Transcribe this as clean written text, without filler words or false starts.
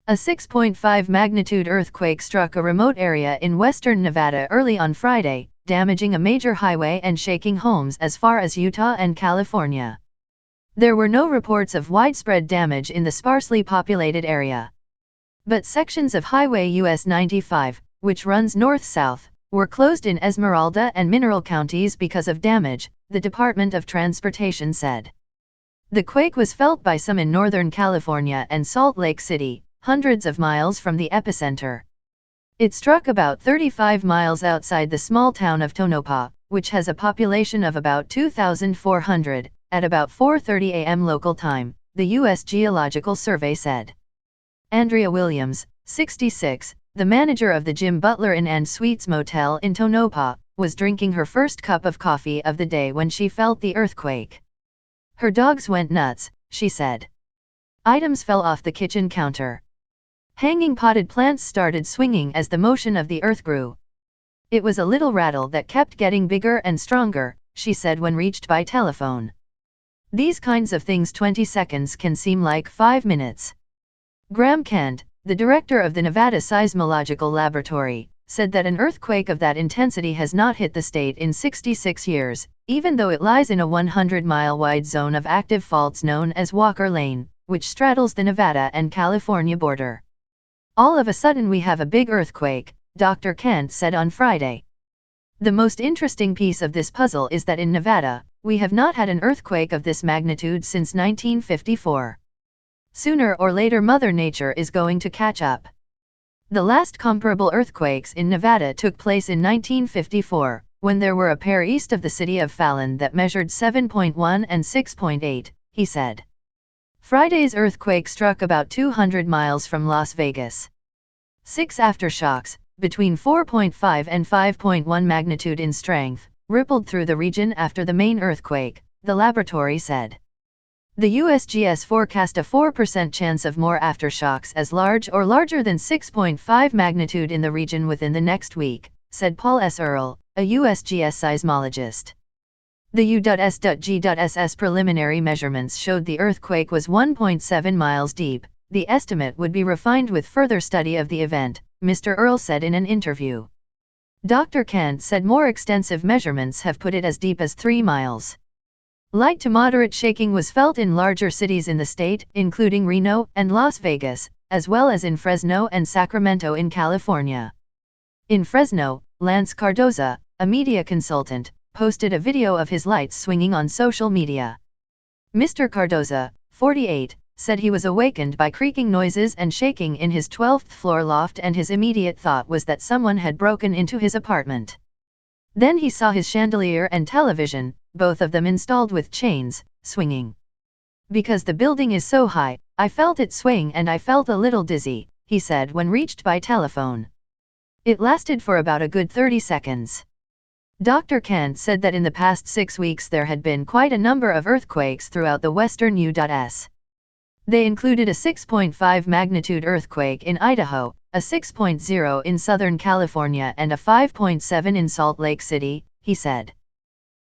A 6.5 magnitude earthquake struck a remote area in western Nevada early on Friday, damaging a major highway and shaking homes as far as Utah and California. There were no reports of widespread damage in the sparsely populated area. But sections of Highway US 95, which runs north-south, were closed in Esmeralda and Mineral Counties because of damage, the Department of Transportation said. The quake was felt by some in Northern California and Salt Lake City, hundreds of miles from the epicenter. It struck about 35 miles outside the small town of Tonopah, which has a population of about 2,400, at about 4:30 a.m. local time, the U.S. Geological Survey said. Andria Williams, 66, the manager of the Jim Butler Inn Suites motel in Tonopah, was drinking her first cup of coffee of the day when she felt the earthquake. Her dogs went nuts, she said. Items fell off the kitchen counter. Hanging potted plants started swinging as the motion of the earth grew. It was a little rattle that kept getting bigger and stronger, she said when reached by telephone. These kinds of things 20 seconds can seem like 5 minutes. Graham Kent, the director of the Nevada Seismological Laboratory, said that an earthquake of that intensity has not hit the state in 66 years, even though it lies in a 100-mile-wide zone of active faults known as Walker Lane, which straddles the Nevada and California border. All of a sudden we have a big earthquake, Dr. Kent said on Friday. The most interesting piece of this puzzle is that in Nevada, we have not had an earthquake of this magnitude since 1954. Sooner or later Mother Nature is going to catch up. The last comparable earthquakes in Nevada took place in 1954, when there were a pair east of the city of Fallon that measured 7.1 and 6.8, he said. Friday's earthquake struck about 200 miles from Las Vegas. 6 aftershocks, between 4.5 and 5.1 magnitude in strength, rippled through the region after the main earthquake, the laboratory said. The USGS forecast a 4% chance of more aftershocks as large or larger than 6.5 magnitude in the region within the next week, said Paul S. Earle, a USGS seismologist. The U.S.G.SS preliminary measurements showed the earthquake was 1.7 miles deep. The estimate would be refined with further study of the event, Mr. Earle said in an interview. Dr. Kent said more extensive measurements have put it as deep as 3 miles. Light to moderate shaking was felt in larger cities in the state, including Reno and Las Vegas, as well as in Fresno and Sacramento in California. In Fresno, Lance Cardoza, a media consultant, posted a video of his lights swinging on social media. Mr. Cardoza, 48, said he was awakened by creaking noises and shaking in his 12th floor loft and his immediate thought was that someone had broken into his apartment. Then he saw his chandelier and television, both of them installed with chains, swinging. Because the building is so high, I felt it swaying and I felt a little dizzy, he said when reached by telephone. It lasted for about a good 30 seconds. Dr. Kent said that in the past 6 weeks there had been quite a number of earthquakes throughout the western U.S. They included a 6.5 magnitude earthquake in Idaho, a 6.0 in Southern California and a 5.7 in Salt Lake City, he said.